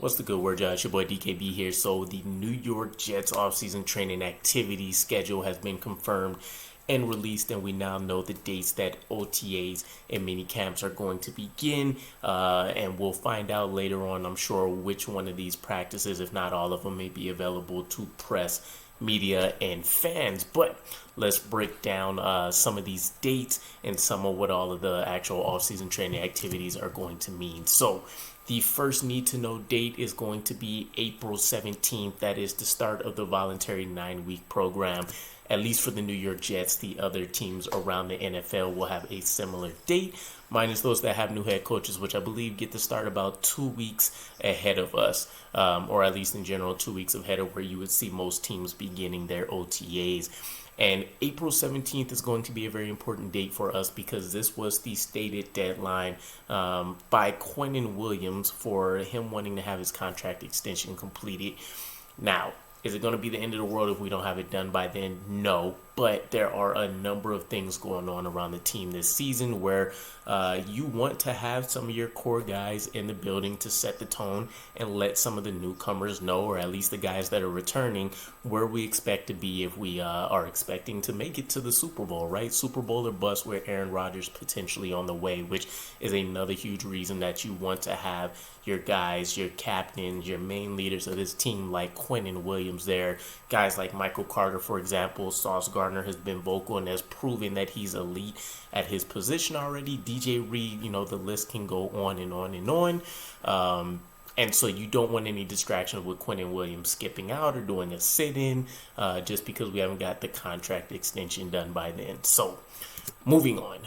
What's the good word, It's your boy DKB here. So the New York Jets offseason training activity schedule has been confirmed and released, and we now know the dates that OTAs and minicamps are going to begin, and we'll find out later on, I'm sure, which one of these practices, if not all of them, may be available to press, media, and fans. But let's break down some of these dates and some of what all of the actual offseason training activities are going to mean. So the first need to know date is going to be April 17th. That is the start of the voluntary 9-week program. At least for the New York Jets, the other teams around the NFL will have a similar date, minus those that have new head coaches, which I believe get to start about 2 weeks ahead of us, or at least in general 2 weeks ahead of where you would see most teams beginning their OTAs. And April 17th is going to be a very important date for us because this was the stated deadline by Quinnen Williams for him wanting to have his contract extension completed. Now, is it going to be the end of the world if we don't have it done by then? No, but there are a number of things going on around the team this season where you want to have some of your core guys in the building to set the tone and let some of the newcomers know, or at least the guys that are returning, where we expect to be if we are expecting to make it to the Super Bowl, right? Super Bowl or bust with Aaron Rodgers potentially on the way, which is another huge reason that you want to have your guys, your captains, your main leaders of this team like Quinnen Williams there. Guys like Michael Carter, for example. Sauce Gardner has been vocal and has proven that he's elite at his position already. DJ Reed, the list can go on and on and on. And so you don't want any distraction with Quinnen Williams skipping out or doing a sit-in just because we haven't got the contract extension done by then. So moving on,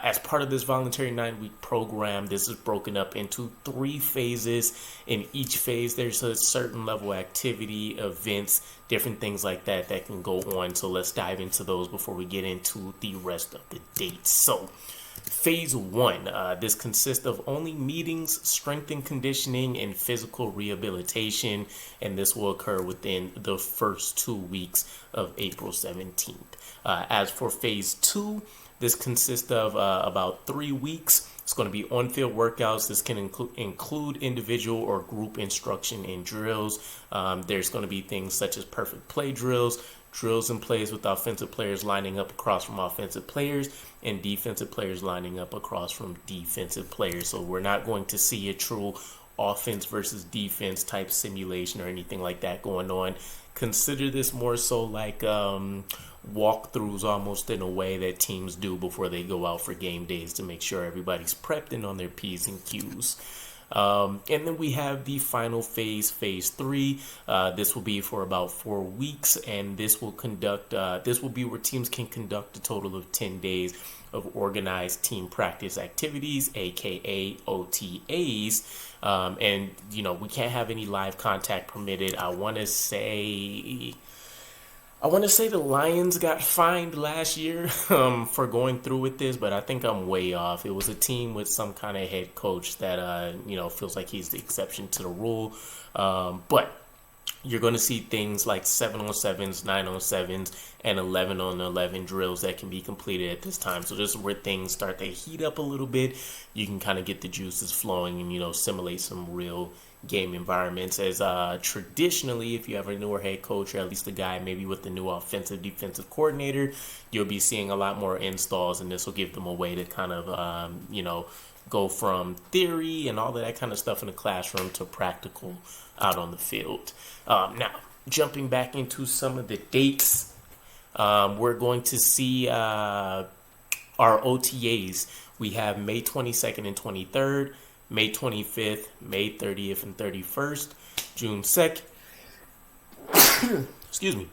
as part of this voluntary 9-week program, this is broken up into 3 phases. In each phase, there's a certain level of activity, events, different things like that that can go on. So let's dive into those before we get into the rest of the dates. So Phase 1, this consists of only meetings, strength and conditioning, and physical rehabilitation, and this will occur within the first 2 weeks of April 17th. As for Phase 2, this consists of about 3 weeks. It's going to be on-field workouts. This can include individual or group instruction and drills. There's going to be things such as perfect play drills and plays with offensive players lining up across from offensive players, and defensive players lining up across from defensive players. So we're not going to see a true offense versus defense type simulation or anything like that going on. Consider this more so like walkthroughs almost, in a way that teams do before they go out for game days to make sure everybody's prepped and on their P's and Q's. And then we have the final phase, Phase 3. This will be for about 4 weeks, and this will be where teams can conduct a total of 10 days of organized team practice activities, aka OTAs. And we can't have any live contact permitted. I want to say the Lions got fined last year for going through with this, but I think I'm way off. It was a team with some kind of head coach that feels like he's the exception to the rule. But you're going to see things like 7-on-7s, 9-on-7s, and 11-on-11 drills that can be completed at this time. So this is where things start to heat up a little bit. You can kind of get the juices flowing and, simulate some real game environments, as traditionally, if you have a newer head coach, or at least a guy maybe with the new offensive defensive coordinator, you'll be seeing a lot more installs, and this will give them a way to kind of go from theory and all of that kind of stuff in the classroom to practical out on the field. Now, jumping back into some of the dates, we're going to see our OTAs. We have May 22nd and 23rd, May 25th, May 30th and 31st, June 2nd, excuse me,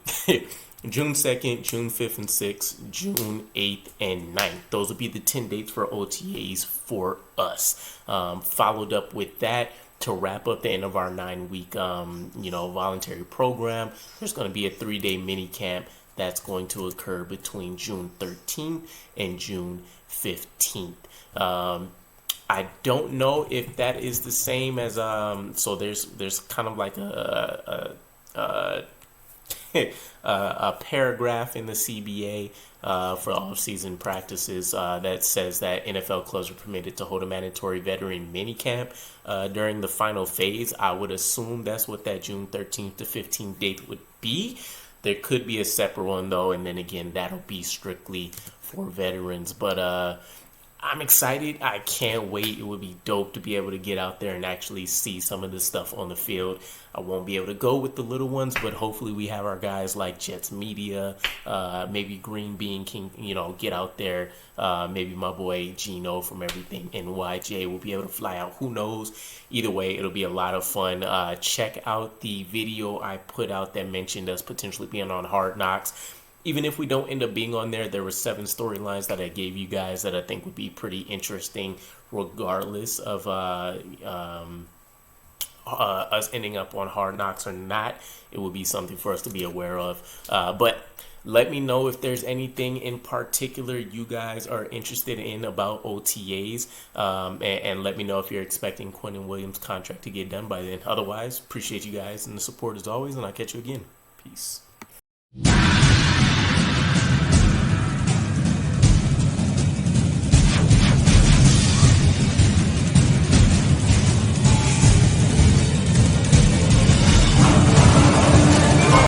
June 2nd, June 5th and 6th, June 8th and 9th. Those will be the 10 dates for OTAs for us. Followed up with that, to wrap up the end of our 9-week, voluntary program, there's going to be a 3-day mini camp that's going to occur between June 13th and June 15th. I don't know if that is the same as so there's kind of like a a paragraph in the CBA for off-season practices that says that NFL clubs are permitted to hold a mandatory veteran minicamp during the final phase. I would assume that's what that June 13th to 15th date would be. There could be a separate one, though, and then again, that'll be strictly for veterans. But I'm excited. I can't wait. It would be dope to be able to get out there and actually see some of this stuff on the field. I won't be able to go with the little ones, but hopefully we have our guys like Jets Media, maybe Green Bean King, get out there. Maybe my boy Gino from Everything NYJ will be able to fly out. Who knows? Either way, it'll be a lot of fun. Check out the video I put out that mentioned us potentially being on Hard Knocks. Even if we don't end up being on there were 7 storylines that I gave you guys that I think would be pretty interesting, regardless of us ending up on Hard Knocks or not. It would be something for us to be aware of. But let me know if there's anything in particular you guys are interested in about OTAs, and let me know if you're expecting Quentin Williams' contract to get done by then. Otherwise, appreciate you guys and the support as always, and I'll catch you again. Peace.